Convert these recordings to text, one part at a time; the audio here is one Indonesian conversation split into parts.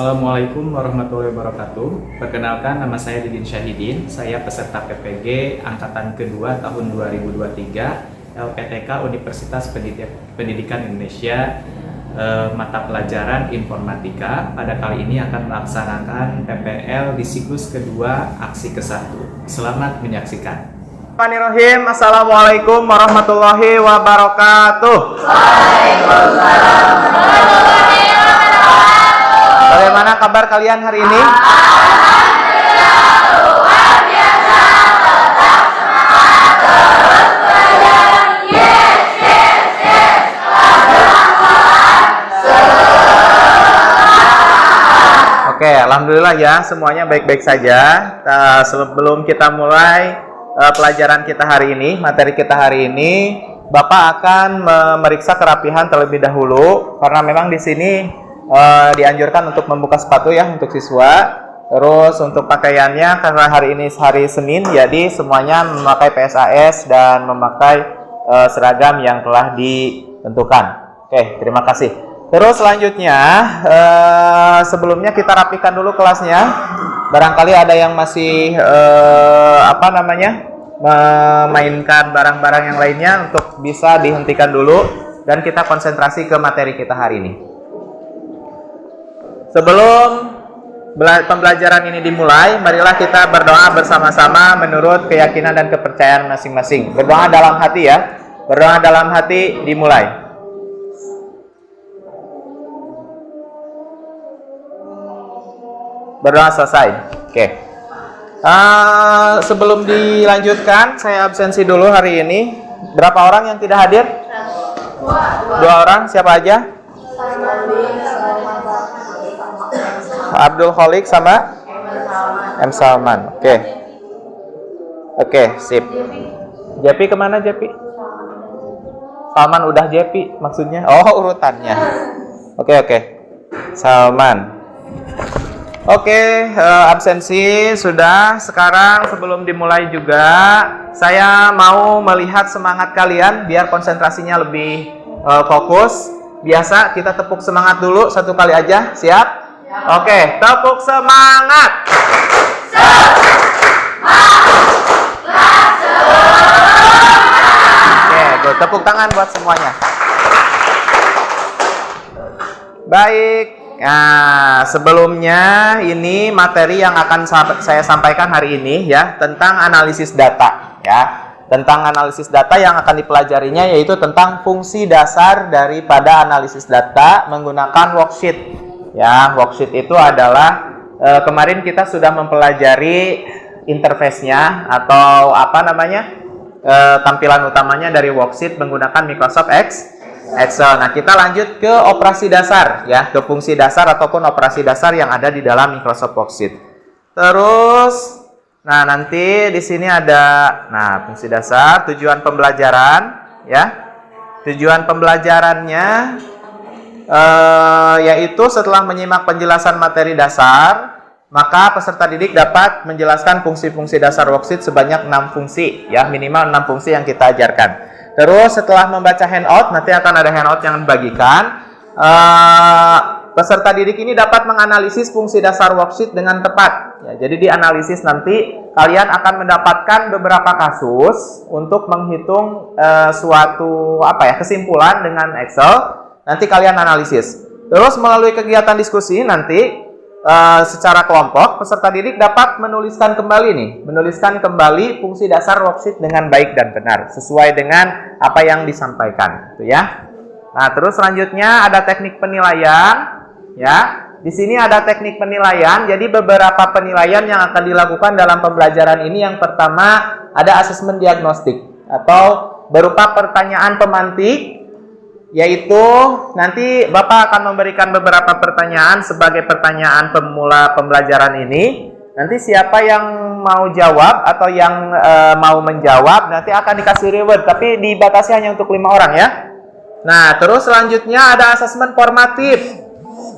Assalamualaikum warahmatullahi wabarakatuh. Perkenalkan, nama saya Didin Syahidin. Saya peserta PPG Angkatan Kedua tahun 2023 LPTK Universitas Pendidikan Indonesia, mata pelajaran Informatika. Pada kali ini akan melaksanakan PPL di siklus kedua aksi ke-1. Selamat menyaksikan. Bismillahirrahmanirrahim. Assalamualaikum warahmatullahi wabarakatuh. Waalaikumsalam. Bagaimana kabar kalian hari ini? Alhamdulillah, luar biasa. Tetap semangat terus belajar. Yes, yes, yes. Oke, alhamdulillah ya, semuanya baik-baik saja. Sebelum kita mulai pelajaran kita hari ini, materi kita hari ini, Bapak akan memeriksa kerapihan terlebih dahulu karena memang di sini dianjurkan untuk membuka sepatu ya untuk siswa. Terus untuk pakaiannya, karena hari ini hari Senin, jadi semuanya memakai PSAS dan memakai seragam yang telah ditentukan. Oke, terima kasih. Terus selanjutnya, sebelumnya kita rapikan dulu kelasnya. Barangkali ada yang masih memainkan barang-barang yang lainnya, untuk bisa dihentikan dulu dan kita konsentrasi ke materi kita hari ini. Sebelum pembelajaran ini dimulai, marilah kita berdoa bersama-sama menurut keyakinan dan kepercayaan masing-masing. Berdoa dalam hati ya. Berdoa dalam hati dimulai. Berdoa selesai. Oke. Sebelum dilanjutkan, saya absensi dulu hari ini. Berapa orang yang tidak hadir? Dua orang. Siapa aja? Abdul Kholik sama M. Salman. Oke, sip. Jepi kemana Jepi? Salman udah Jepi maksudnya. Oh, urutannya. Oke. Salman. Oke, absensi sudah. Sekarang sebelum dimulai juga, saya mau melihat semangat kalian biar konsentrasinya lebih fokus. Biasa kita tepuk semangat dulu satu kali aja. Siap? Oke, tepuk semangat. Oke, good. Tepuk tangan buat semuanya. Baik. Nah, sebelumnya ini materi yang akan saya sampaikan hari ini ya, tentang analisis data ya. Tentang analisis data yang akan dipelajarinya yaitu tentang fungsi dasar daripada analisis data menggunakan worksheet. Ya, worksheet itu adalah kemarin kita sudah mempelajari interface-nya atau tampilan utamanya dari worksheet menggunakan Microsoft Excel. Nah, kita lanjut ke operasi dasar ya, ke fungsi dasar ataupun operasi dasar yang ada di dalam Microsoft Worksheet. Terus, nah nanti di sini ada fungsi dasar, tujuan pembelajaran ya. Tujuan pembelajarannya yaitu setelah menyimak penjelasan materi dasar, maka peserta didik dapat menjelaskan fungsi-fungsi dasar worksheet sebanyak 6 fungsi ya, minimal 6 fungsi yang kita ajarkan. Terus setelah membaca handout, nanti akan ada handout yang dibagikan. Peserta didik ini dapat menganalisis fungsi dasar worksheet dengan tepat ya, jadi di analisis nanti kalian akan mendapatkan beberapa kasus untuk menghitung suatu kesimpulan dengan Excel. Nanti kalian analisis. Terus melalui kegiatan diskusi nanti secara kelompok, peserta didik dapat menuliskan kembali fungsi dasar worksheet dengan baik dan benar sesuai dengan apa yang disampaikan, gitu ya. Nah, terus selanjutnya ada teknik penilaian, ya. Di sini ada teknik penilaian. Jadi beberapa penilaian yang akan dilakukan dalam pembelajaran ini. Yang pertama ada asesmen diagnostik atau berupa pertanyaan pemantik. Yaitu nanti Bapak akan memberikan beberapa pertanyaan sebagai pertanyaan pemula pembelajaran ini. Nanti siapa yang mau jawab atau yang mau menjawab nanti akan dikasih reward, tapi dibatasi hanya untuk 5 orang ya. Nah, terus selanjutnya ada asesmen formatif.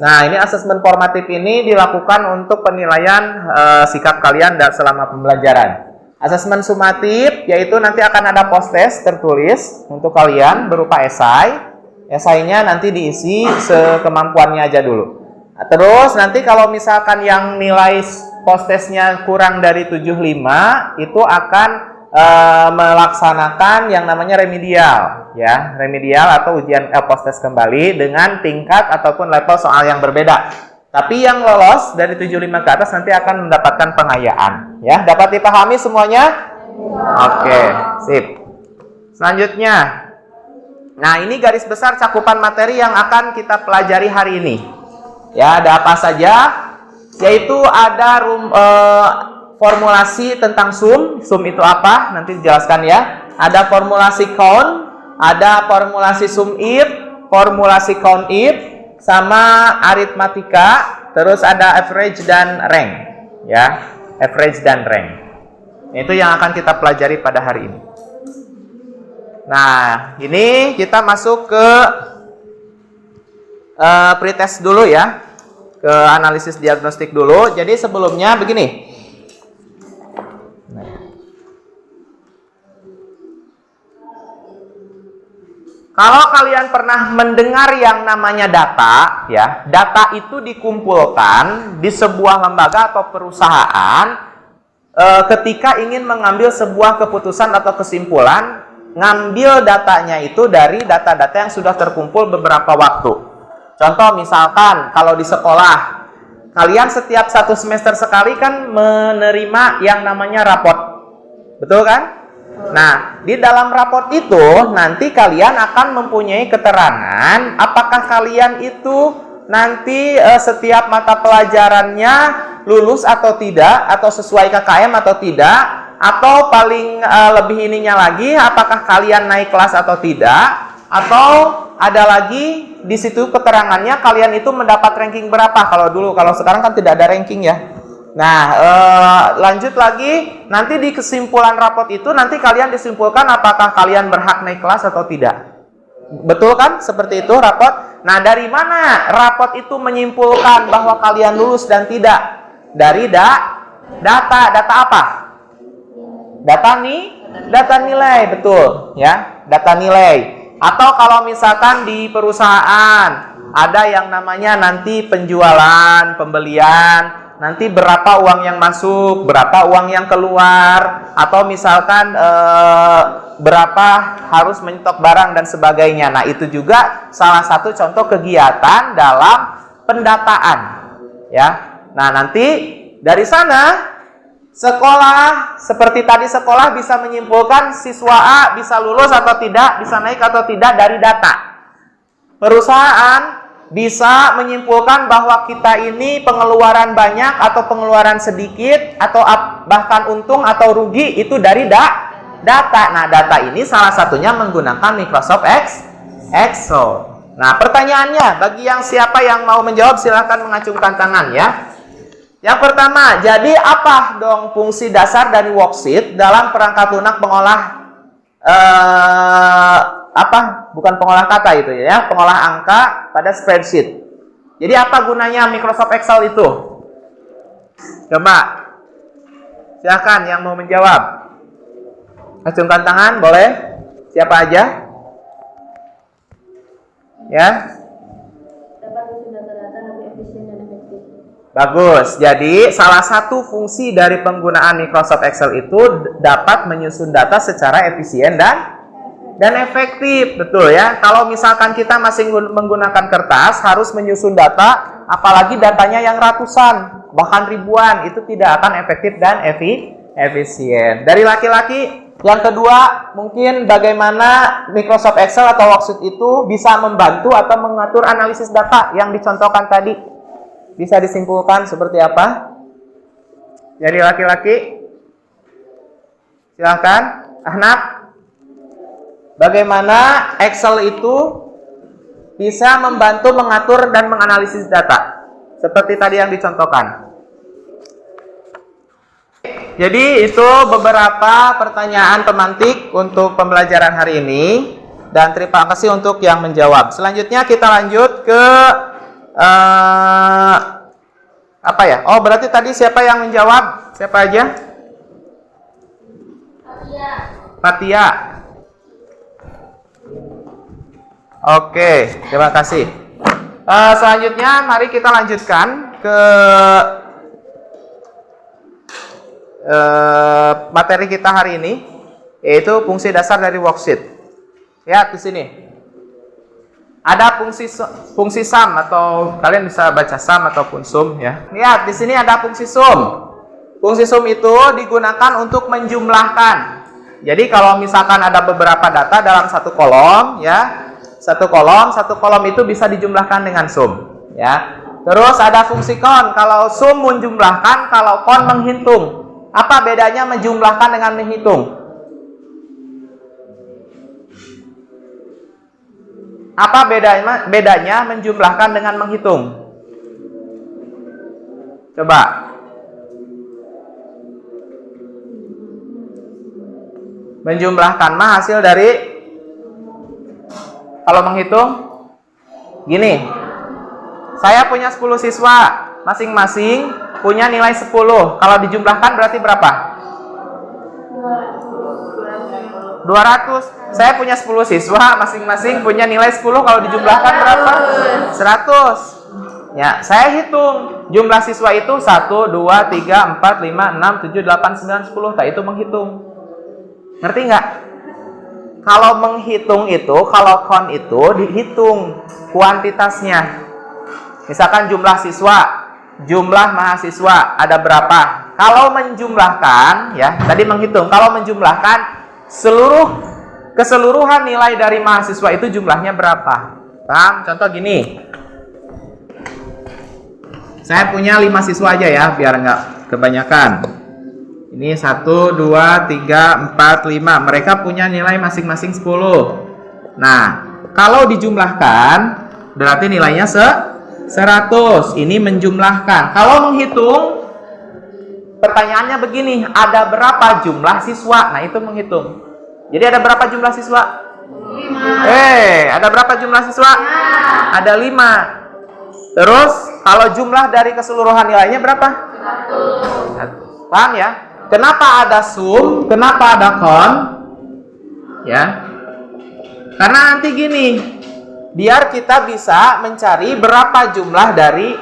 Nah, ini asesmen formatif ini dilakukan untuk penilaian sikap kalian selama pembelajaran. Asesmen sumatif yaitu nanti akan ada post test tertulis untuk kalian berupa esai. Esainya nanti diisi sekemampuannya aja dulu. Terus nanti kalau misalkan yang nilai post-testnya kurang dari 75 itu akan melaksanakan yang namanya remedial, ya, remedial atau ujian post-test kembali dengan tingkat ataupun level soal yang berbeda. Tapi yang lolos dari 75 ke atas nanti akan mendapatkan pengayaan, ya. Dapat dipahami semuanya? Oke, sip. Selanjutnya, nah ini garis besar cakupan materi yang akan kita pelajari hari ini. Ya, ada apa saja? Yaitu ada formulasi tentang sum. Sum itu apa? Nanti dijelaskan ya. Ada formulasi count, ada formulasi sum if, formulasi count if, sama aritmatika, terus ada average dan rank. Ya, average dan rank. Itu yang akan kita pelajari pada hari ini. Nah, ini kita masuk ke pretest dulu ya, ke analisis diagnostik dulu. Jadi sebelumnya begini. Kalau kalian pernah mendengar yang namanya data, ya, data itu dikumpulkan di sebuah lembaga atau perusahaan ketika ingin mengambil sebuah keputusan atau kesimpulan, ngambil datanya itu dari data-data yang sudah terkumpul beberapa waktu. Contoh misalkan kalau di sekolah, kalian setiap 1 semester sekali kan menerima yang namanya raport. Betul kan? Nah, di dalam raport itu nanti kalian akan mempunyai keterangan apakah kalian itu nanti setiap mata pelajarannya lulus atau tidak, atau sesuai KKM atau tidak, atau paling lebih ininya lagi apakah kalian naik kelas atau tidak, atau ada lagi di situ keterangannya kalian itu mendapat ranking berapa. Kalau dulu, kalau sekarang kan tidak ada ranking ya. Nah, lanjut lagi, nanti di kesimpulan raport itu nanti kalian disimpulkan apakah kalian berhak naik kelas atau tidak. Betul kan? Seperti itu raport. Nah, dari mana raport itu menyimpulkan bahwa kalian lulus dan tidak? Dari data apa? Data nilai, betul ya, data nilai. Atau kalau misalkan di perusahaan ada yang namanya nanti penjualan, pembelian, nanti berapa uang yang masuk, berapa uang yang keluar, atau misalkan berapa harus menyetok barang dan sebagainya. Nah, itu juga salah satu contoh kegiatan dalam pendataan, ya. Nah, nanti dari sana sekolah, seperti tadi sekolah bisa menyimpulkan siswa A bisa lulus atau tidak, bisa naik atau tidak dari data. Perusahaan bisa menyimpulkan bahwa kita ini pengeluaran banyak atau pengeluaran sedikit, atau bahkan untung atau rugi itu dari data. Nah, data ini salah satunya menggunakan Microsoft Excel. Nah, pertanyaannya, bagi siapa yang mau menjawab silahkan mengacungkan tangan ya. Yang pertama, jadi apa dong fungsi dasar dari worksheet dalam perangkat lunak pengolah bukan pengolah kata itu ya, pengolah angka pada spreadsheet. Jadi apa gunanya Microsoft Excel itu? Coba, silakan yang mau menjawab. Acungkan tangan, boleh? Siapa aja? Ya. Dapat isi data-data lebih efisien dan efektif. Bagus. Jadi salah satu fungsi dari penggunaan Microsoft Excel itu dapat menyusun data secara efisien dan efektif, betul ya. Kalau misalkan kita masih menggunakan kertas, harus menyusun data, apalagi datanya yang ratusan, bahkan ribuan, itu tidak akan efektif dan efisien. Dari laki-laki, yang kedua, mungkin bagaimana Microsoft Excel atau worksheet itu bisa membantu atau mengatur analisis data yang dicontohkan tadi. Bisa disimpulkan seperti apa? Dari laki-laki, silahkan. Ahnaf, bagaimana Excel itu bisa membantu mengatur dan menganalisis data seperti tadi yang dicontohkan? Jadi itu beberapa pertanyaan pemantik untuk pembelajaran hari ini, dan terima kasih untuk yang menjawab. Selanjutnya kita lanjut ke apa ya? Oh, berarti tadi siapa yang menjawab? Siapa aja? Fatia. Oke, terima kasih. Selanjutnya mari kita lanjutkan ke materi kita hari ini, yaitu fungsi dasar dari worksheet. Lihat di sini. Ada fungsi sum, atau kalian bisa baca sum ataupun sum ya. Lihat di sini ada fungsi sum. Fungsi sum itu digunakan untuk menjumlahkan. Jadi kalau misalkan ada beberapa data dalam satu kolom ya, satu kolom itu bisa dijumlahkan dengan sum ya. Terus ada fungsi count. Kalau sum menjumlahkan, kalau count menghitung. Apa bedanya menjumlahkan dengan menghitung? Apa bedanya menjumlahkan dengan menghitung? Coba. Menjumlahkan mah hasil dari, kalau menghitung gini. Saya punya 10 siswa, masing-masing punya nilai 10. Kalau dijumlahkan berarti berapa? 200. Saya punya 10 siswa, masing-masing punya nilai 10. Kalau dijumlahkan berapa? 100. Ya, saya hitung jumlah siswa itu 1, 2, 3, 4, 5, 6, 7, 8, 9, 10. Tak, itu menghitung. Ngerti nggak? Kalau menghitung itu, kalau count itu dihitung kuantitasnya. Misalkan jumlah siswa, jumlah mahasiswa ada berapa? Kalau menjumlahkan, ya, tadi menghitung. Kalau menjumlahkan keseluruhan nilai dari mahasiswa itu jumlahnya berapa? Paham? Contoh gini. Saya punya 5 siswa aja ya, biar nggak kebanyakan. Ini 1, 2, 3, 4, 5. Mereka punya nilai masing-masing 10. Nah, kalau dijumlahkan, berarti nilainya 100. Ini menjumlahkan. Kalau menghitung, pertanyaannya begini, ada berapa jumlah siswa? Nah, itu menghitung. Jadi ada berapa jumlah siswa? 5. Ada berapa jumlah siswa? 5. Ada 5. Terus, kalau jumlah dari keseluruhan nilainya berapa? 100. Paham ya? Kenapa ada sum? Kenapa ada count? Ya. Karena nanti gini, biar kita bisa mencari berapa jumlah dari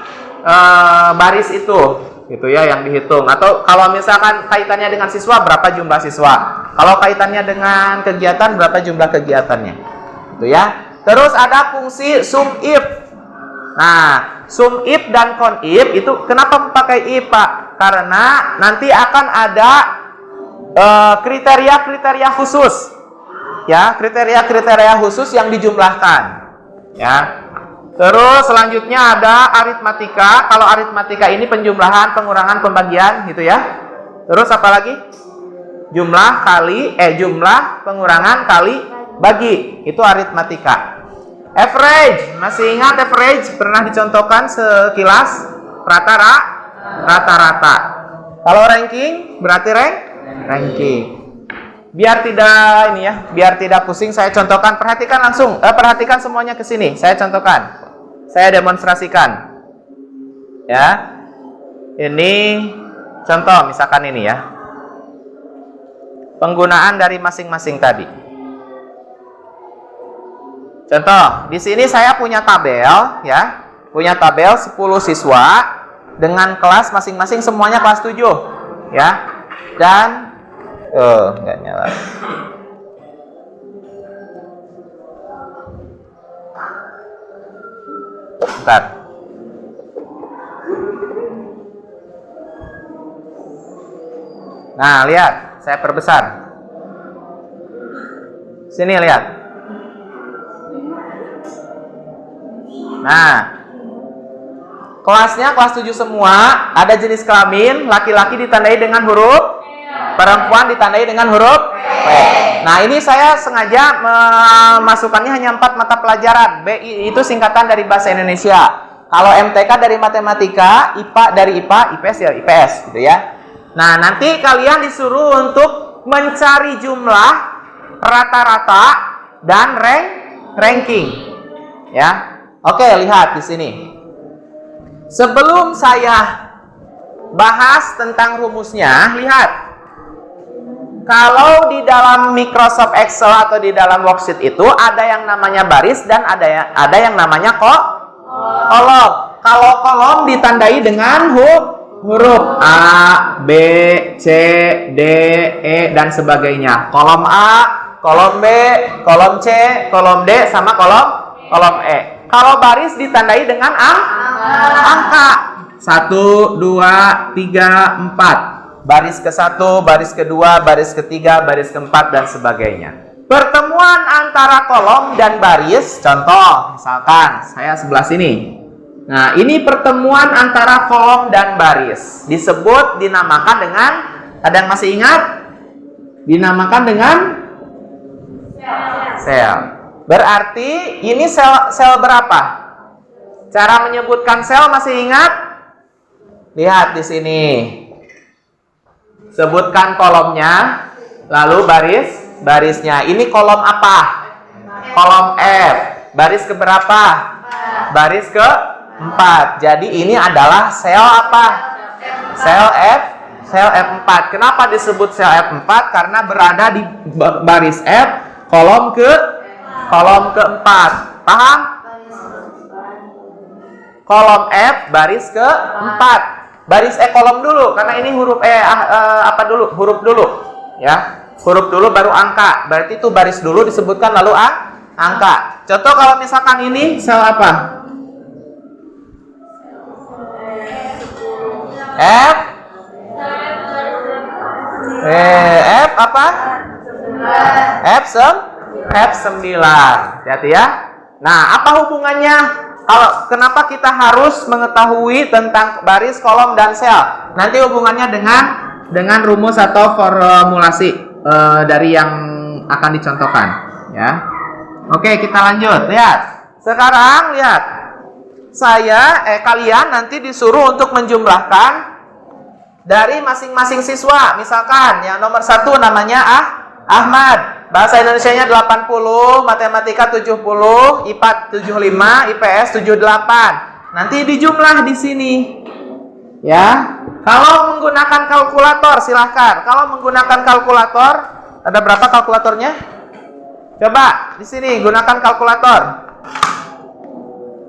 baris itu, gitu ya, yang dihitung. Atau kalau misalkan kaitannya dengan siswa, berapa jumlah siswa? Kalau kaitannya dengan kegiatan, berapa jumlah kegiatannya? Gitu ya. Terus ada fungsi sum if. Nah, sum if dan count if itu kenapa pakai if, Pak? Karena nanti akan ada kriteria-kriteria khusus. Ya, kriteria-kriteria khusus yang dijumlahkan. Ya. Terus selanjutnya ada aritmatika. Kalau aritmatika ini penjumlahan, pengurangan, pembagian gitu ya. Terus apa lagi? Jumlah, pengurangan kali bagi. Itu aritmatika. Average, masih ingat average? Pernah dicontohkan sekilas? Rata-rata. Kalau ranking berarti ranking. Biar tidak pusing, saya contohkan. Perhatikan semuanya ke sini. Saya contohkan. Saya demonstrasikan. Ya. Ini contoh, misalkan ini ya. Penggunaan dari masing-masing tadi. Contoh, di sini saya punya tabel ya. Punya tabel 10 siswa dengan kelas masing-masing, semuanya kelas 7 ya. Dan nggak nyala. Bentar. Nah, lihat, saya perbesar. Sini lihat. Nah, kelasnya kelas 7 semua, ada jenis kelamin, laki-laki ditandai dengan huruf, perempuan ditandai dengan huruf P. Nah, ini saya sengaja memasukkannya hanya 4 mata pelajaran. BI itu singkatan dari bahasa Indonesia. Kalau MTK dari matematika, IPA dari IPA, IPS ya IPS gitu ya. Nah, nanti kalian disuruh untuk mencari jumlah, rata-rata, dan ranking. Ya. Oke, lihat di sini. Sebelum saya bahas tentang rumusnya, lihat. Kalau di dalam Microsoft Excel atau di dalam worksheet itu ada yang namanya baris dan ada yang namanya kolom. Kalau kolom ditandai dengan huruf A, B, C, D, E, dan sebagainya. Kolom A, kolom B, kolom C, kolom D, sama kolom E. Kalau baris ditandai dengan angka 1, 2, 3, 4. Baris ke-1, baris kedua, baris ketiga, baris keempat, dan sebagainya. Pertemuan antara kolom dan baris, contoh, misalkan saya sebelah sini. Nah, ini pertemuan antara kolom dan baris. Dinamakan dengan, ada yang masih ingat? Dinamakan dengan sel. Berarti ini sel berapa? Cara menyebutkan sel masih ingat? Lihat di sini. Sebutkan kolomnya, lalu barisnya. Ini kolom apa? Kolom F. Baris keberapa? Baris ke-4. Jadi ini adalah sel apa? Sel F4. Kenapa disebut sel F4? Karena berada di baris F, kolom ke-4. Paham? Kolom F, baris ke-4. Baris kolom dulu, karena ini huruf huruf dulu, ya. Huruf dulu baru angka. Berarti itu baris dulu disebutkan lalu angka. Contoh kalau misalkan ini sel apa? F apa? F9. Hati-hati ya. Nah, apa hubungannya? Kenapa kita harus mengetahui tentang baris, kolom, dan sel? Nanti hubungannya dengan rumus atau formulasi dari yang akan dicontohkan, ya. Oke, kita lanjut. Lihat. Sekarang lihat. Kalian nanti disuruh untuk menjumlahkan dari masing-masing siswa. Misalkan yang nomor 1 namanya Ahmad. Bahasa Indonesianya 80, matematika 70, IPA 75, IPS 78. Nanti dijumlah di sini. Ya. Kalau menggunakan kalkulator silahkan. Kalau menggunakan kalkulator, ada berapa kalkulatornya? Coba di sini gunakan kalkulator.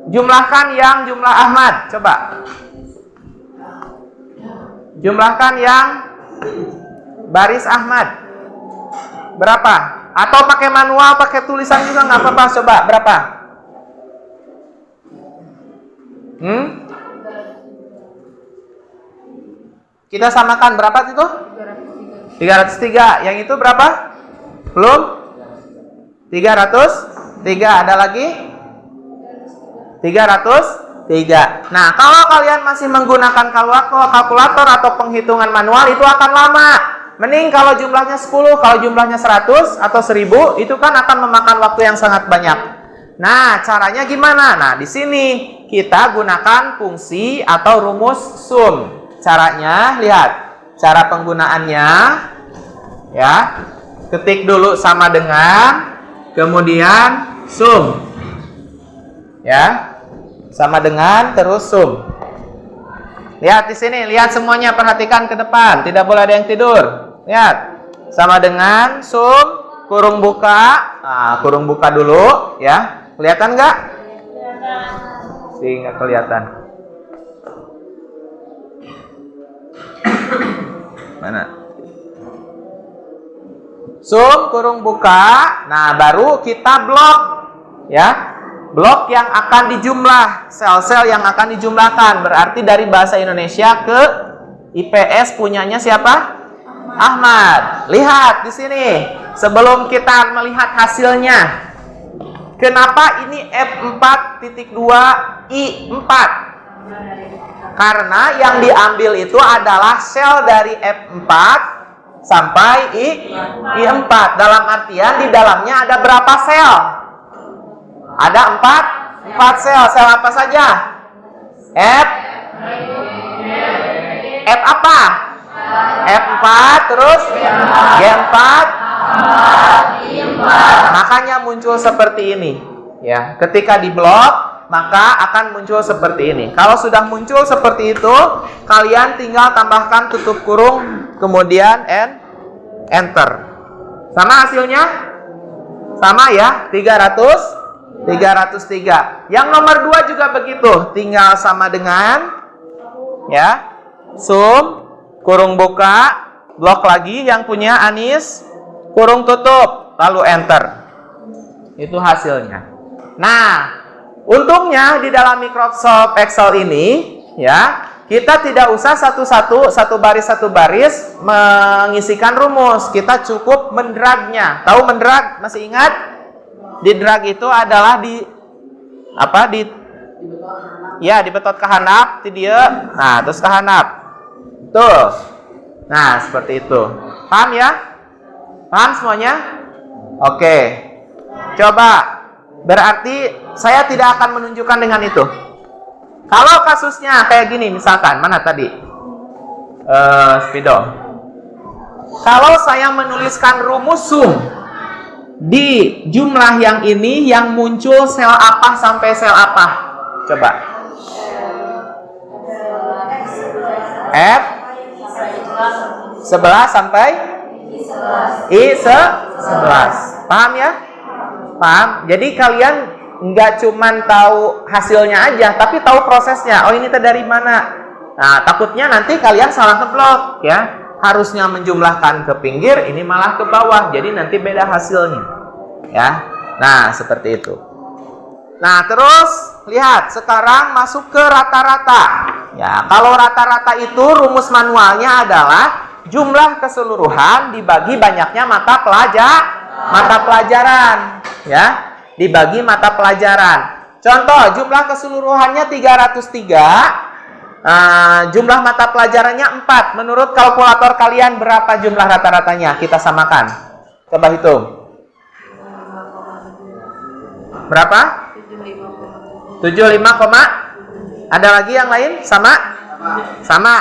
Jumlahkan yang jumlah Ahmad. Coba. Jumlahkan yang baris Ahmad. Berapa? Atau pakai manual, pakai tulisan juga nggak apa-apa. Coba berapa? Kita samakan berapa itu? 303. Yang itu berapa? Belum? 303. Ada lagi? 303. Nah, kalau kalian masih menggunakan kalkulator atau penghitungan manual itu akan lama. Mending kalau jumlahnya 10, kalau jumlahnya 100 atau 1000, itu kan akan memakan waktu yang sangat banyak. Nah, caranya gimana? Nah, di sini kita gunakan fungsi atau rumus sum. Caranya, lihat. Cara penggunaannya, ya. Ketik dulu sama dengan, kemudian sum. Ya. Sama dengan, terus sum. Lihat di sini, lihat semuanya, perhatikan ke depan. Tidak boleh ada yang tidur. Lihat, sama dengan sum kurung buka. Nah, kurung buka dulu, ya. Kelihatan nggak? Sih, nggak kelihatan. Mana? Sum kurung buka. Nah, baru kita blok, ya. Blok yang akan dijumlah, sel-sel yang akan dijumlahkan. Berarti dari bahasa Indonesia ke IPS punyanya siapa? Ahmad. Lihat di sini. Sebelum kita melihat hasilnya, kenapa ini F4.2 I4? Karena yang diambil itu adalah sel dari F4 sampai I4. Dalam artian di dalamnya ada berapa sel? Ada 4 sel. Sel apa saja? F apa? F4 terus G4. Makanya muncul seperti ini, ya. Ketika diblok, maka akan muncul seperti ini. Kalau sudah muncul seperti itu, kalian tinggal tambahkan tutup kurung, kemudian enter. Sama hasilnya? Sama ya, 303. 303. Yang nomor 2 juga begitu. Tinggal sama dengan ya. Sum kurung buka, blok lagi yang punya Anis, kurung tutup, lalu enter. Itu hasilnya. Nah, untungnya di dalam Microsoft Excel ini ya, kita tidak usah satu baris mengisikan rumus. Kita cukup mendragnya. Tahu mendrag? Masih ingat? Di drag itu adalah di betot ke handap, di dia. Nah, terus ke handap. Tuh. Nah, seperti itu. Paham ya? Paham semuanya? Oke. Coba. Berarti saya tidak akan menunjukkan dengan itu. Kalau kasusnya kayak gini misalkan, mana tadi? Spido. Kalau saya menuliskan rumus sum di jumlah yang ini, yang muncul sel apa sampai sel apa? Coba. F 11 sampai I 11. Paham ya? Paham? Jadi kalian nggak cuman tahu hasilnya aja, tapi tahu prosesnya. Oh, ini dari mana? Nah, takutnya nanti kalian salah ngeblok ya. Harusnya menjumlahkan ke pinggir, ini malah ke bawah. Jadi nanti beda hasilnya. Ya. Nah, seperti itu. Nah, terus lihat sekarang masuk ke rata-rata. Ya, kalau rata-rata itu rumus manualnya adalah jumlah keseluruhan dibagi banyaknya mata pelajaran. Ya, dibagi mata pelajaran. Contoh, jumlah keseluruhannya 303. Jumlah mata pelajarannya 4. Menurut kalkulator kalian berapa jumlah rata-ratanya? Kita samakan. Coba hitung. Berapa? 75, ada lagi yang lain? Sama? Sama.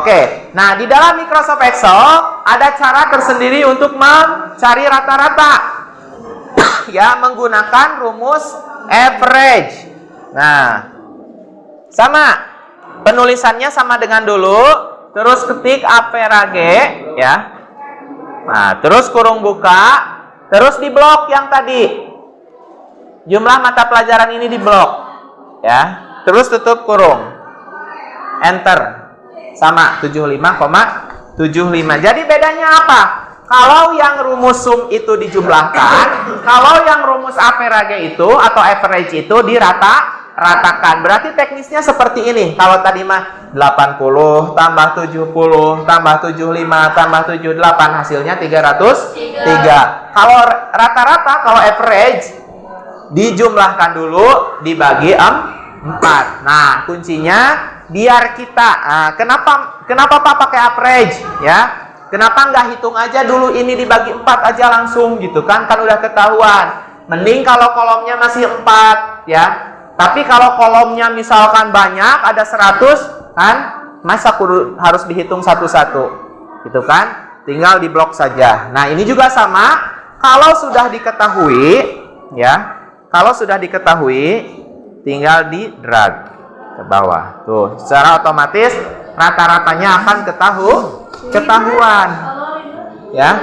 Oke. Nah, di dalam Microsoft Excel ada cara tersendiri untuk mencari rata-rata. Ya, menggunakan rumus average. Nah, sama. Penulisannya sama dengan dulu, terus ketik average ya. Nah, terus kurung buka, terus di blok yang tadi. Jumlah mata pelajaran ini di blok ya. Terus tutup kurung. Enter. Sama 75,75. Jadi bedanya apa? Kalau yang rumus sum itu dijumlahkan, kalau yang rumus average itu atau average itu ratakan. Berarti teknisnya seperti ini. Kalau tadi mah 80 tambah 70 tambah 75 tambah 78 hasilnya 303. Kalau rata-rata, kalau average dijumlahkan dulu dibagi 4. Nah, kuncinya biar kita kenapa Pak pakai average ya? Kenapa nggak hitung aja dulu ini dibagi 4 aja langsung gitu kan udah ketahuan. Mending kalau kolomnya masih 4 ya. Tapi kalau kolomnya misalkan banyak, ada 100, kan? Masa harus dihitung satu-satu? Gitu kan? Tinggal di blok saja. Nah, ini juga sama. Kalau sudah diketahui, ya. Kalau sudah diketahui, tinggal di drag ke bawah. Tuh, secara otomatis rata-ratanya akan ketahuan. Ya.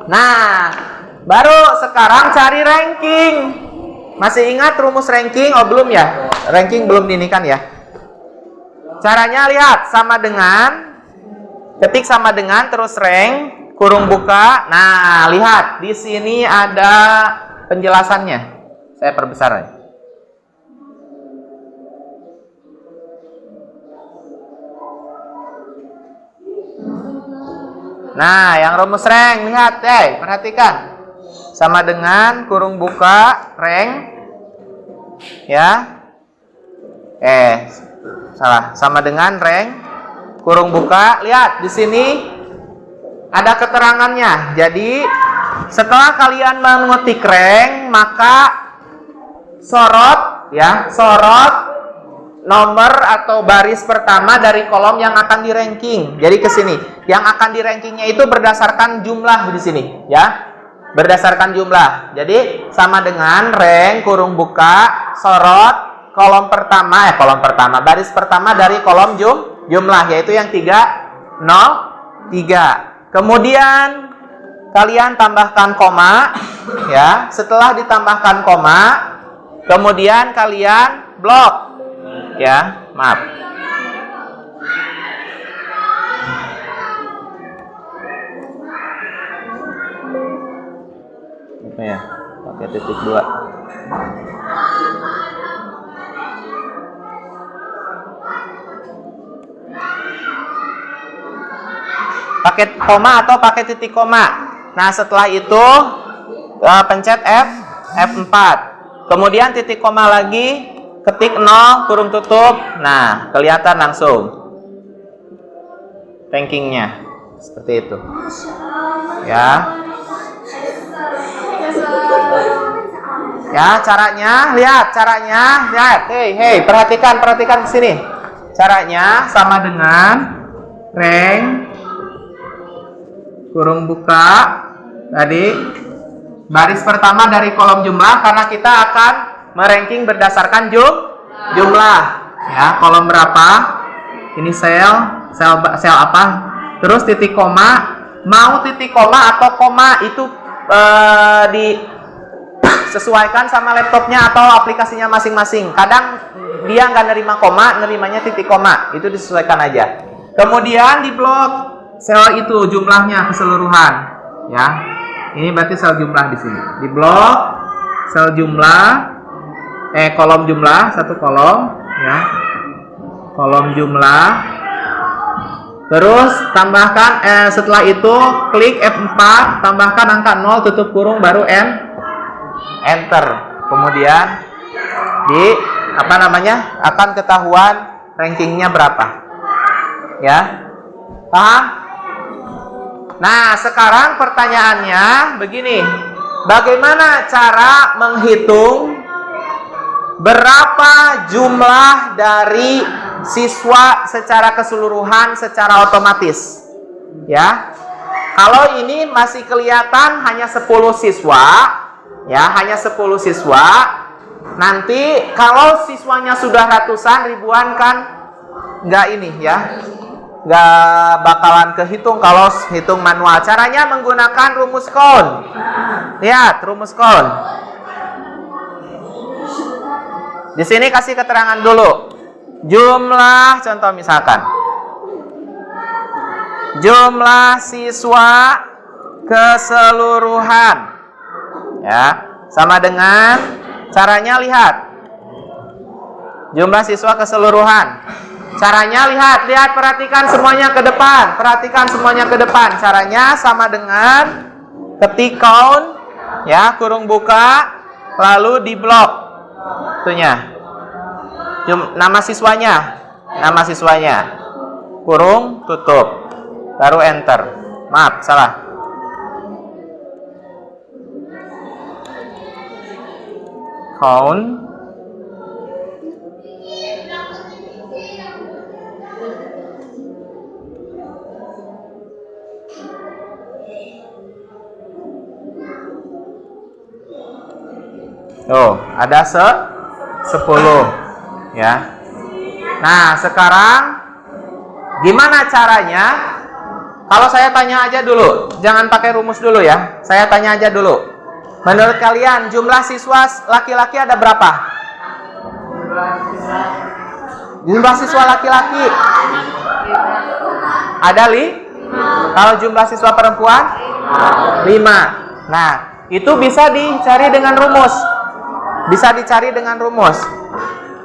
Nah, baru sekarang cari ranking. Masih ingat rumus ranking? Oh, belum ya? Ranking belum dinikan ya? Caranya lihat, sama dengan, ketik sama dengan, terus rank, kurung buka. Nah, lihat, di sini ada penjelasannya. Saya perbesar aja. Nah, yang rumus rank, lihat, perhatikan. Sama dengan kurung buka rank ya. Salah. Sama dengan rank kurung buka. Lihat di sini ada keterangannya. Jadi setelah kalian mengetik rank, maka sorot nomor atau baris pertama dari kolom yang akan di ranking. Jadi ke sini. Yang akan di rankingnya itu berdasarkan jumlah di sini, ya. Berdasarkan jumlah. Jadi sama dengan rank kurung buka sorot kolom pertama baris pertama dari kolom jumlah, yaitu yang 303. Kemudian kalian tambahkan koma, ya. Setelah ditambahkan koma, kemudian kalian blok, ya. Maaf. Apa ya? Pakai titik 2. Pakai koma atau pakai titik koma. Nah, setelah itu pencet F4. Kemudian titik koma lagi, ketik 0 kurung tutup. Nah, kelihatan langsung rankingnya seperti itu. Ya. Ya, caranya, lihat caranya, lihat. Hei, perhatikan ke sini. Caranya sama dengan rank kurung buka tadi baris pertama dari kolom jumlah, karena kita akan meranking berdasarkan jumlah, ya. Kolom berapa, ini sel apa, terus titik koma, mau titik koma atau koma itu disesuaikan sama laptopnya atau aplikasinya masing-masing. Kadang dia nggak nerima koma, nerimanya titik koma, itu disesuaikan aja. Kemudian di blok sel itu jumlahnya keseluruhan, ya. Ini berarti sel jumlah di sini. Di blok sel jumlah, kolom jumlah, satu kolom, ya. Kolom jumlah. Terus tambahkan, setelah itu klik F4, tambahkan angka 0, tutup kurung, baru enter. Kemudian akan ketahuan rankingnya berapa, ya. Paham? Nah, sekarang pertanyaannya begini. Bagaimana cara menghitung berapa jumlah dari siswa secara keseluruhan secara otomatis? Ya. Kalau ini masih kelihatan hanya 10 siswa, ya, hanya 10 siswa. Nanti kalau siswanya sudah ratusan, ribuan kan nggak ini, ya. Nggak bakalan kehitung kalau hitung manual. Caranya menggunakan rumus count. Lihat rumus count. Di sini kasih keterangan dulu. Jumlah, contoh misalkan, jumlah siswa keseluruhan, ya, sama dengan caranya lihat. Jumlah siswa keseluruhan. Caranya lihat, perhatikan semuanya ke depan. Perhatikan semuanya ke depan. Caranya sama dengan ketik count, ya, kurung buka, lalu di blok. Itunya. Nama siswanya. Kurung tutup. Baru enter. Maaf, salah. Count. Oh, ada 10, ya. Nah, sekarang gimana caranya? Kalau saya tanya aja dulu, jangan pakai rumus dulu, ya. Saya tanya aja dulu. Menurut kalian jumlah siswa laki-laki ada berapa? Jumlah siswa laki-laki ada Kalau jumlah siswa perempuan 5. Nah, itu bisa dicari dengan rumus.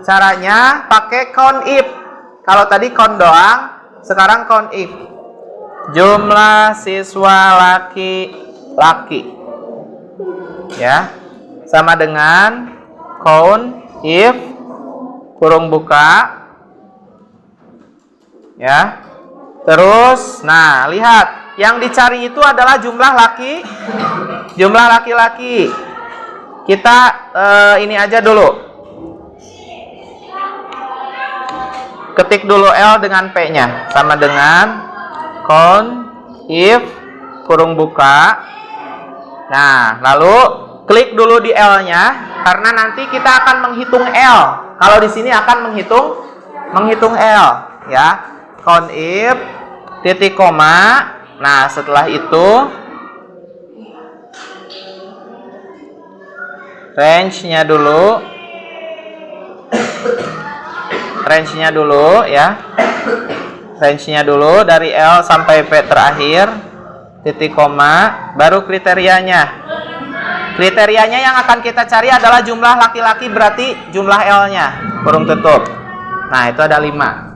Caranya pakai count if. Kalau tadi count doang, sekarang count if. Jumlah siswa laki-laki, ya, sama dengan count if kurung buka, ya. Terus, nah, lihat, yang dicari itu adalah jumlah laki-laki. Kita ini aja dulu. Ketik dulu L dengan P-nya. Sama dengan count if kurung buka. Nah, lalu klik dulu di L-nya karena nanti kita akan menghitung L. Kalau di sini akan menghitung L, ya. Count if titik koma. Nah, setelah itu Range-nya dulu ya. Range-nya dulu dari L sampai P terakhir, titik koma, baru kriterianya. Kriterianya yang akan kita cari adalah jumlah laki-laki, berarti jumlah L-nya, kurung tutup. Nah, itu ada 5.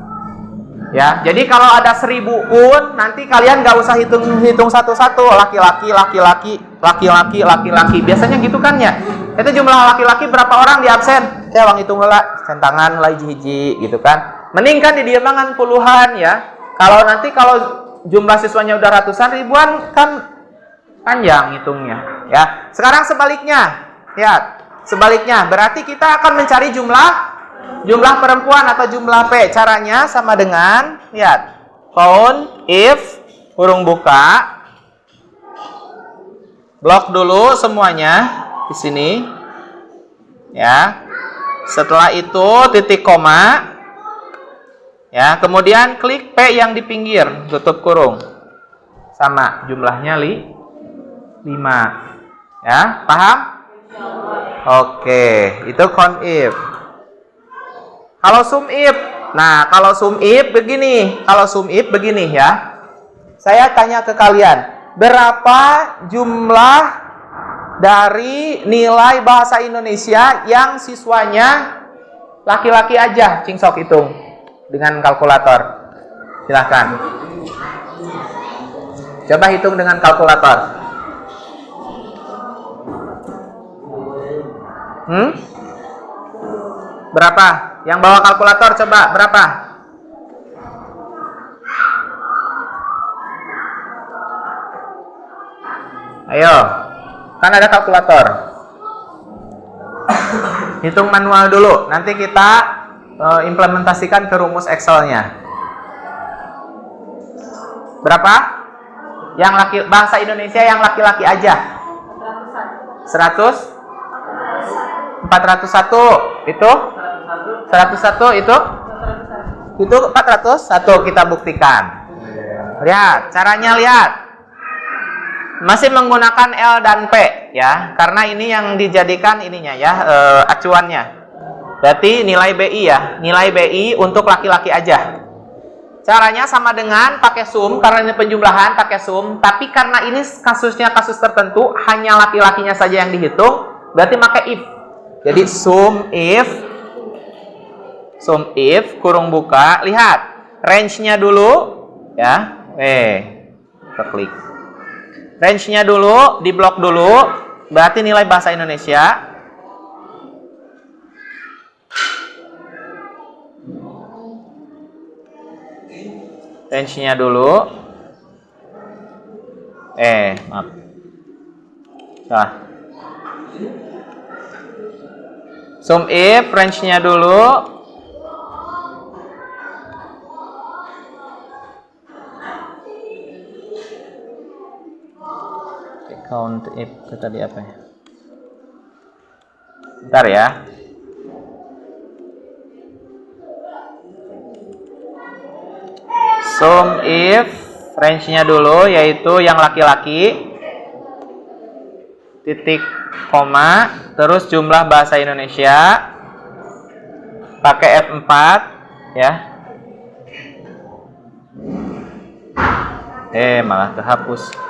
Ya, jadi kalau ada 1000 pun nanti kalian gak usah hitung satu-satu, laki-laki. Biasanya gitu kan ya. Itu jumlah laki-laki berapa orang di absen? Ya, bang hitung lah, centangan lah hiji gitu kan. Mending kan didiamangan puluhan ya. Kalau jumlah siswanya udah ratusan, ribuan kan panjang hitungnya ya. Sekarang sebaliknya. Lihat, sebaliknya berarti kita akan mencari jumlah perempuan atau jumlah P. Caranya sama dengan, lihat, count if kurung buka, blok dulu semuanya di sini ya. Setelah itu titik koma ya, kemudian klik P yang di pinggir, tutup kurung, sama jumlahnya 5 ya, paham? Oke, itu count if. Kalau sum if, nah kalau sum if begini ya. Saya tanya ke kalian, berapa jumlah dari nilai bahasa Indonesia yang siswanya laki-laki aja? Cing sok hitung dengan kalkulator. Silahkan. Coba hitung dengan kalkulator. Berapa? Yang bawa kalkulator coba berapa? Ayo, kan ada kalkulator. Hitung manual dulu, nanti kita implementasikan ke rumus Excel-nya. Berapa? Yang bahasa Indonesia yang laki-laki aja. 100? 401 itu? 101 itu? Itu 401 kita buktikan. Lihat, caranya lihat. Masih menggunakan L dan P ya, karena ini yang dijadikan ininya ya, acuannya. Berarti nilai BI ya, nilai BI untuk laki-laki aja. Caranya sama dengan pakai sum, karena ini penjumlahan pakai sum, tapi karena ini kasusnya kasus tertentu, hanya laki-lakinya saja yang dihitung, berarti pakai if. Jadi sum if kurung buka, lihat range-nya dulu ya. Kita klik. Range-nya dulu, di blok dulu, berarti nilai bahasa Indonesia. Range-nya dulu. Maaf. Salah. Sum if, range-nya dulu. Count if itu tadi apa ya? Bentar ya. Sum if, range-nya dulu yaitu yang laki-laki, titik koma, terus jumlah bahasa Indonesia pakai F4 ya. Malah kehapus.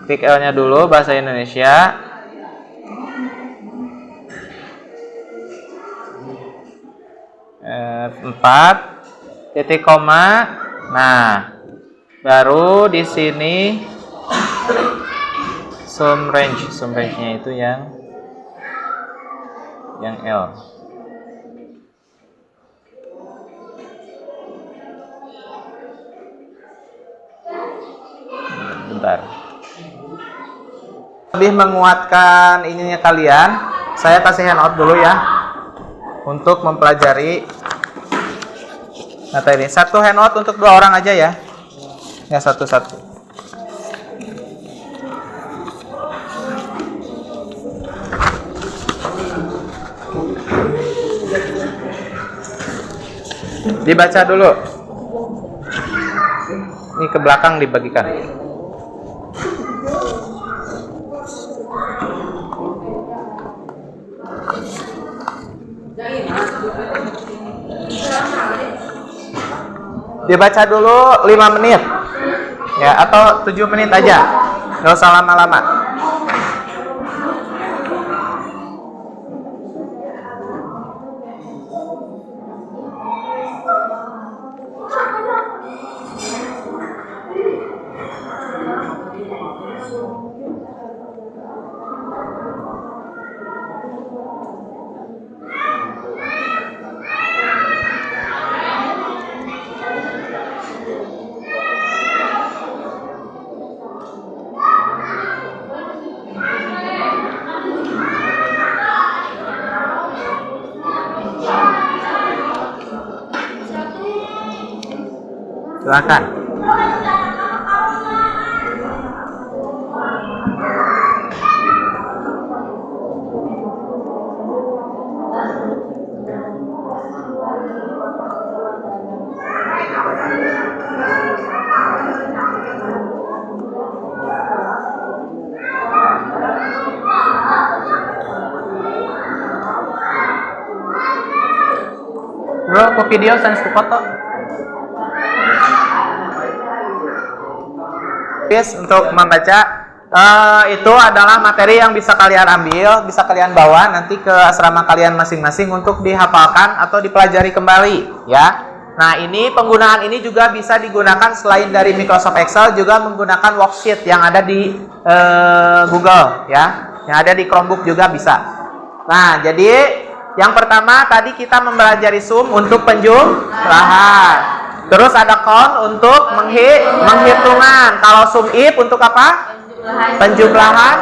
Klik L-nya dulu bahasa Indonesia. F4 titik koma. Nah, baru di sini sum range-nya itu yang L. Bentar. Lebih menguatkan ininya kalian, saya kasih handout dulu ya untuk mempelajari materi. Satu handout untuk 2 orang aja ya. Ya, satu-satu. Dibaca dulu. Ini ke belakang dibagikan. Dibaca dulu 5 menit. Ya, atau 7 menit aja. Nggak usah lama-lama. Silakan. Bro, kok video sans foto? Untuk membaca itu adalah materi yang bisa kalian ambil, bisa kalian bawa nanti ke asrama kalian masing-masing untuk dihafalkan atau dipelajari kembali, ya. Nah, ini penggunaan ini juga bisa digunakan selain dari Microsoft Excel, juga menggunakan worksheet yang ada di Google, ya, yang ada di Chromebook juga bisa. Nah, jadi yang pertama tadi kita mempelajari sum untuk penjumlahan. Terus ada count untuk menghitungan. Kalau sum if untuk apa? Penjumlahan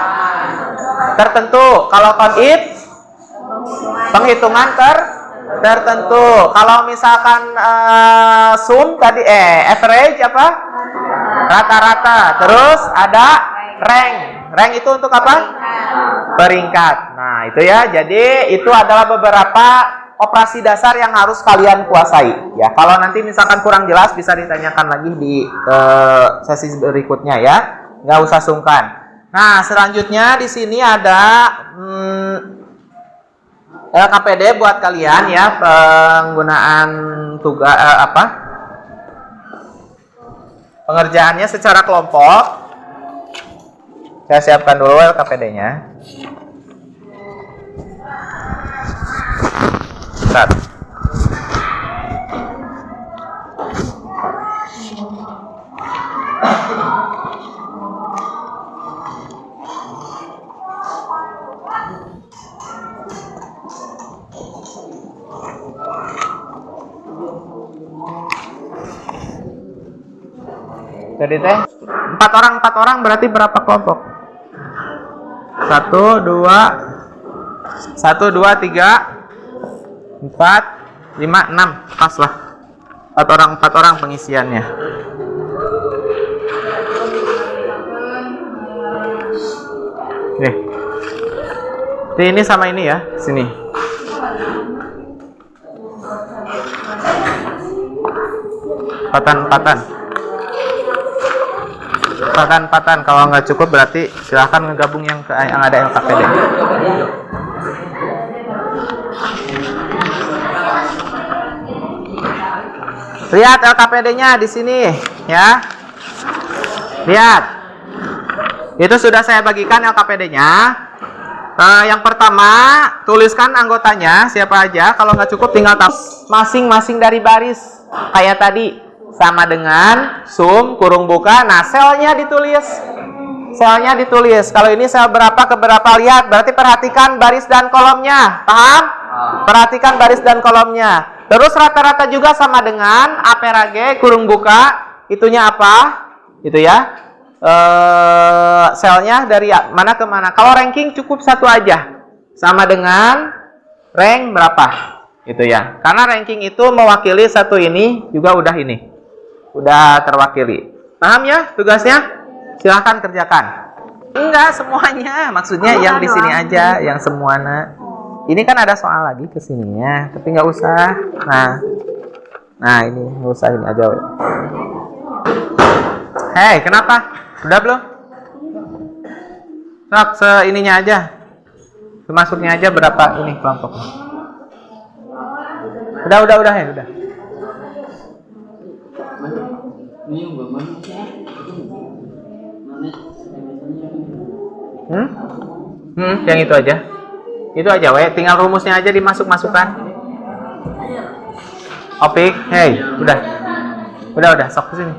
tertentu. Kalau count if penghitungan tertentu. Kalau misalkan sum tadi average apa? Rata-rata. Terus ada rank. Rank itu untuk apa? Peringkat. Nah, itu ya. Jadi itu adalah beberapa operasi dasar yang harus kalian kuasai. Ya, kalau nanti misalkan kurang jelas bisa ditanyakan lagi di sesi berikutnya ya. Nggak usah sungkan. Nah, selanjutnya di sini ada LKPD buat kalian ya, penggunaan tugas pengerjaannya secara kelompok. Saya siapkan dulu LKPD-nya. Bentar. Jadi teh 4 orang berarti berapa kelompok? 1, 2, 3, 4, 5, 6. Pas lah. 4 orang pengisiannya. Nih. Ini sama ini ya, sini. Empatan. Kalau nggak cukup berarti silahkan ngegabung yang ada LKPD. Lihat LKPD-nya di sini, ya. Lihat. Itu sudah saya bagikan LKPD-nya. Yang pertama, tuliskan anggotanya siapa aja. Kalau nggak cukup tinggal masing-masing dari baris. Kayak tadi. Sama dengan sum kurung buka. Nah, selnya ditulis. Kalau ini sel berapa ke berapa, lihat. Berarti perhatikan baris dan kolomnya. Paham? Perhatikan baris dan kolomnya. Terus rata-rata juga sama dengan A per G kurung buka. Itunya apa? Itu ya. Selnya dari mana ke mana. Kalau ranking cukup satu aja. Sama dengan rank berapa. Itu ya. Karena ranking itu mewakili satu ini juga udah ini. Udah terwakili. Paham ya tugasnya? Silahkan kerjakan. Enggak semuanya, maksudnya yang di sini aja, yang semuanya. Ini kan ada soal lagi ke sininya, tapi nggak usah. Nah ini nggak usah, ini aja. Hei, kenapa? Udah belum? Sok, seininya aja. Masuknya aja berapa ini kelompoknya? Udah ya, udah. Ini yang mana sih? Mana? Yang itu aja. Itu aja, we. Tinggal rumusnya aja dimasuk-masukkan. Opik, hey, udah, sok kesini.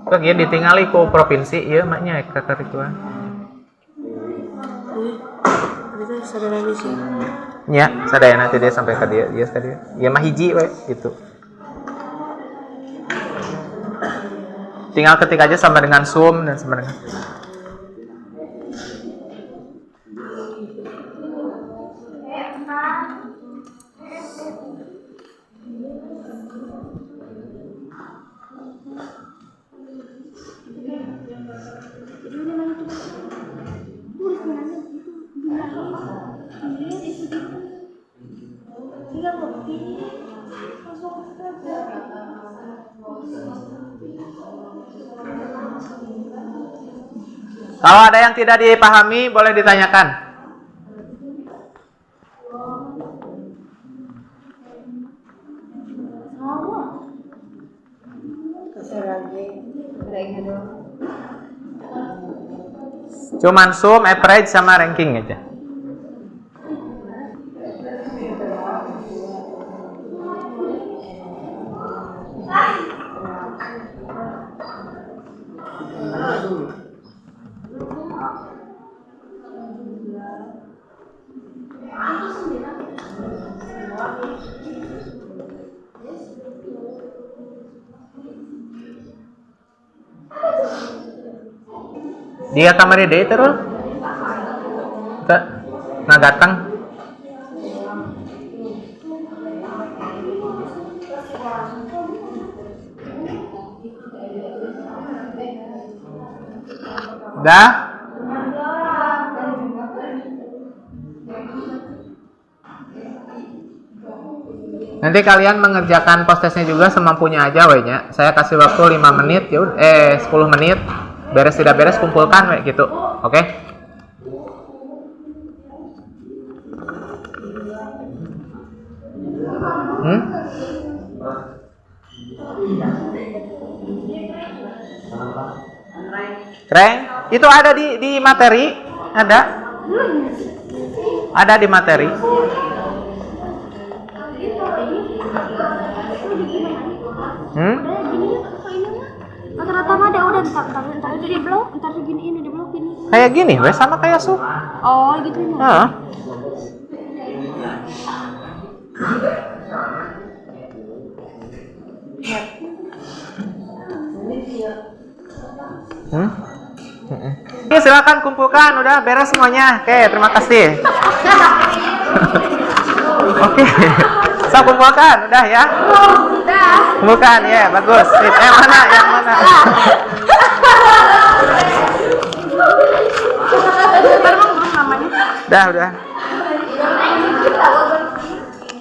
Kok ya ditinggali ku provinsi, iya maknya kakak itu. Itu saudara di sini. Ya, sadaya nanti dia sampai ke dia, ke dia. Ya mah hiji we gitu. Tinggal ketik aja sama dengan Zoom dan sama dengan kalau ada yang tidak dipahami boleh ditanyakan. Cuman sum, average sama ranking aja. Dia kamar deh terus. Nah datang. Dah. Nanti kalian mengerjakan postesnya juga semampunya aja we-nya. Saya kasih waktu 5 menit, ya 10 menit. Beres tidak beres kumpulkan we gitu. Oke? Kreng, itu ada di materi, ada di materi. Rata-rata mah ada udah ntar di blok, ntar diginiin di blok gini. Kayak gini, wes sama kayak sup. Oh gitu ya. Oke, silakan kumpulkan, udah beres semuanya. Oke, terima kasih. Oke, so kumpulkan, udah ya. Kumpulkan, ya bagus. Mana? Yang mana? Udah.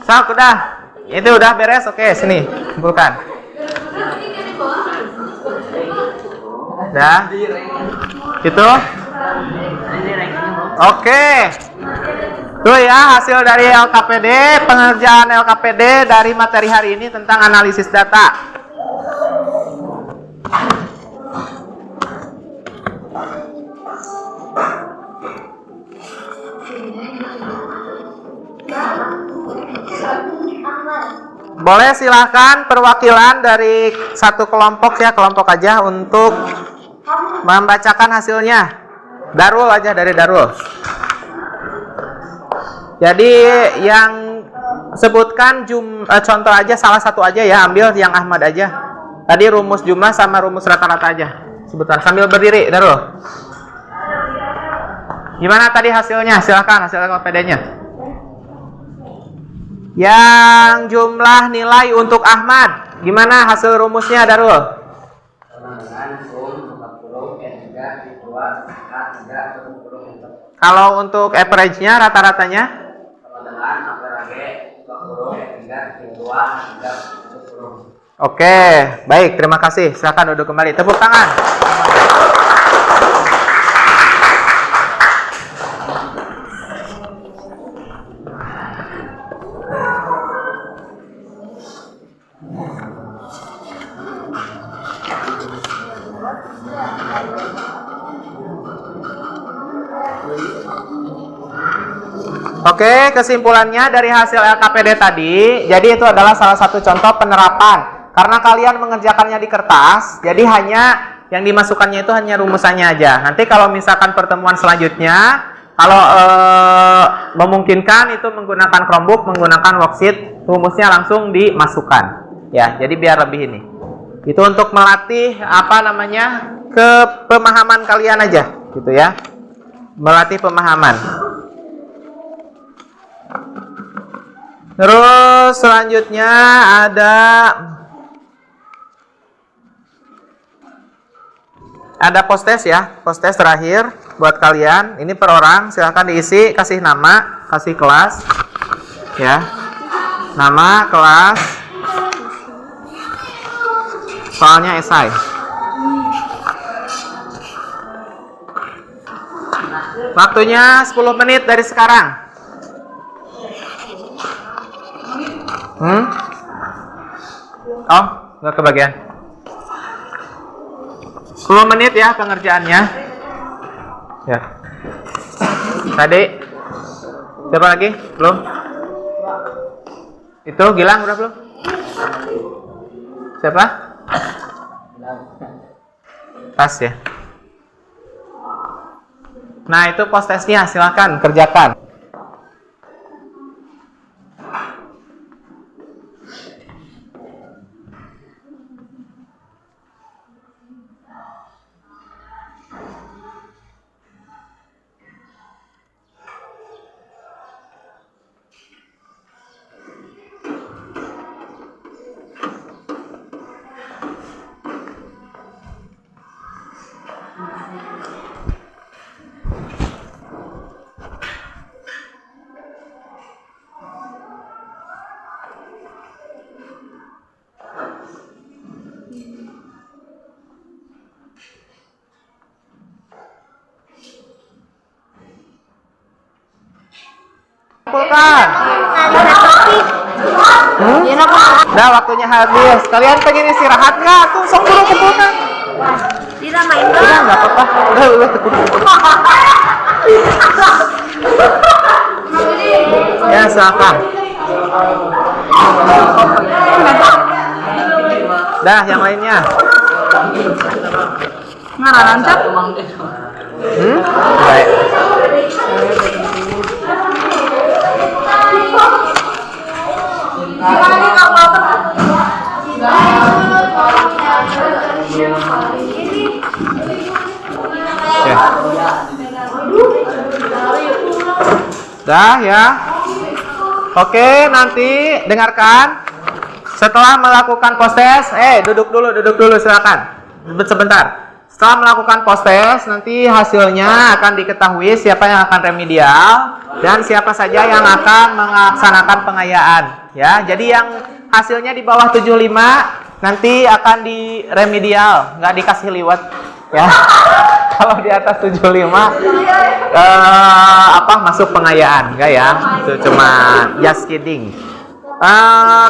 Sok, udah. Itu udah beres, oke, sini, kumpulkan. Udah. Gitu. Oke. Tuh ya hasil dari LKPD, pengerjaan LKPD dari materi hari ini tentang analisis data. Boleh silahkan perwakilan dari satu kelompok ya, kelompok aja untuk membacakan hasilnya. Darul aja dari Darul. Jadi yang sebutkan contoh aja, salah satu aja ya, ambil yang Ahmad aja. Tadi rumus jumlah sama rumus rata-rata aja. Sebutan sambil berdiri, Darul. Gimana tadi hasilnya? Silakan hasil LKPD-nya. Yang jumlah nilai untuk Ahmad, gimana hasil rumusnya Darul? Kalau untuk average-nya, rata-ratanya? Oke, baik, terima kasih. Silakan duduk kembali. Tepuk tangan. Oke, kesimpulannya dari hasil LKPD tadi, jadi itu adalah salah satu contoh penerapan. Karena kalian mengerjakannya di kertas, jadi hanya yang dimasukkannya itu hanya rumusannya aja. Nanti kalau misalkan pertemuan selanjutnya, kalau memungkinkan itu menggunakan Chromebook, menggunakan worksheet, rumusnya langsung dimasukkan. Ya, jadi biar lebih ini. Itu untuk melatih pemahaman kalian aja, gitu ya. Melatih pemahaman. Terus selanjutnya ada post-test ya, post-test terakhir buat kalian. Ini per orang, silahkan diisi, kasih nama, kasih kelas, ya, nama, kelas, soalnya esai. Waktunya 10 menit dari sekarang. Oh, nggak kebagian. 10 menit ya pengerjaannya. Ya. Tadi siapa lagi? Belum? Itu Gilang udah belum? Siapa? Pas ya. Nah, itu post testnya, silakan kerjakan. Kumpulkan. Nah, waktunya habis. Kalian pengen istirahat nggak? Tuh, sok dulu kumpulkan. Tidak main Udah, nggak apa-apa. Udah, ya, silakan. Dah, yang lainnya. Ngarang lancar. Baik. Ya. Dah ya. Oke, nanti dengarkan. Setelah melakukan post test, duduk dulu silakan. Sebentar. Setelah melakukan post test, nanti hasilnya akan diketahui siapa yang akan remedial dan siapa saja yang akan melaksanakan pengayaan. Ya, jadi yang hasilnya di bawah 75 nanti akan di remedial, nggak dikasih liwat. Ya, kalau di atas 75 masuk pengayaan, enggak ya? Itu cuma just kidding.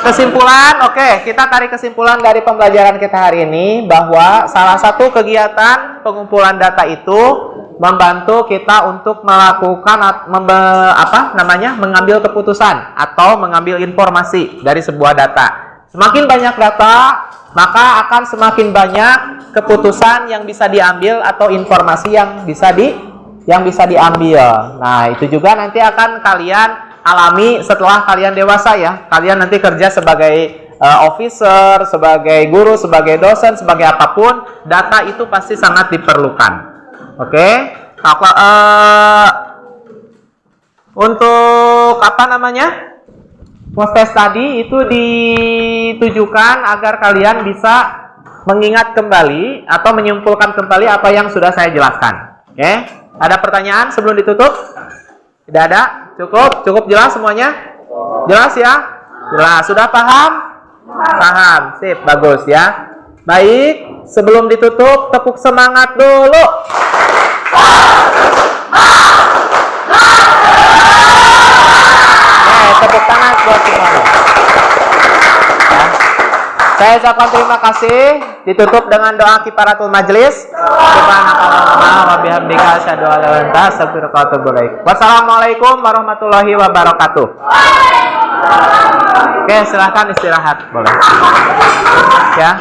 Kesimpulan, oke, kita tarik kesimpulan dari pembelajaran kita hari ini bahwa salah satu kegiatan pengumpulan data itu membantu kita untuk melakukan mengambil keputusan atau mengambil informasi dari sebuah data. Semakin banyak data, maka akan semakin banyak keputusan yang bisa diambil atau informasi yang bisa diambil. Nah, itu juga nanti akan kalian alami setelah kalian dewasa ya. Kalian nanti kerja sebagai officer, sebagai guru, sebagai dosen, sebagai apapun, data itu pasti sangat diperlukan. Oke? Untuk post test tadi itu ditujukan agar kalian bisa mengingat kembali atau menyimpulkan kembali apa yang sudah saya jelaskan. Oke? Ada pertanyaan sebelum ditutup? Tidak ada? Cukup jelas semuanya? Jelas ya? Jelas. Sudah paham? Paham. Sip, bagus ya. Baik, sebelum ditutup tepuk semangat dulu. Tepuk tangan buat semuanya. Ya. Saya ucapkan terima kasih ditutup dengan doa kifaratul majlis. Subhanakallahumma wa bihamdika asyhadu an la ilaha illa anta astaghfiruka wa atubu ilaik. Wassalamualaikum warahmatullahi wabarakatuh. Oke, silahkan istirahat boleh. Ya.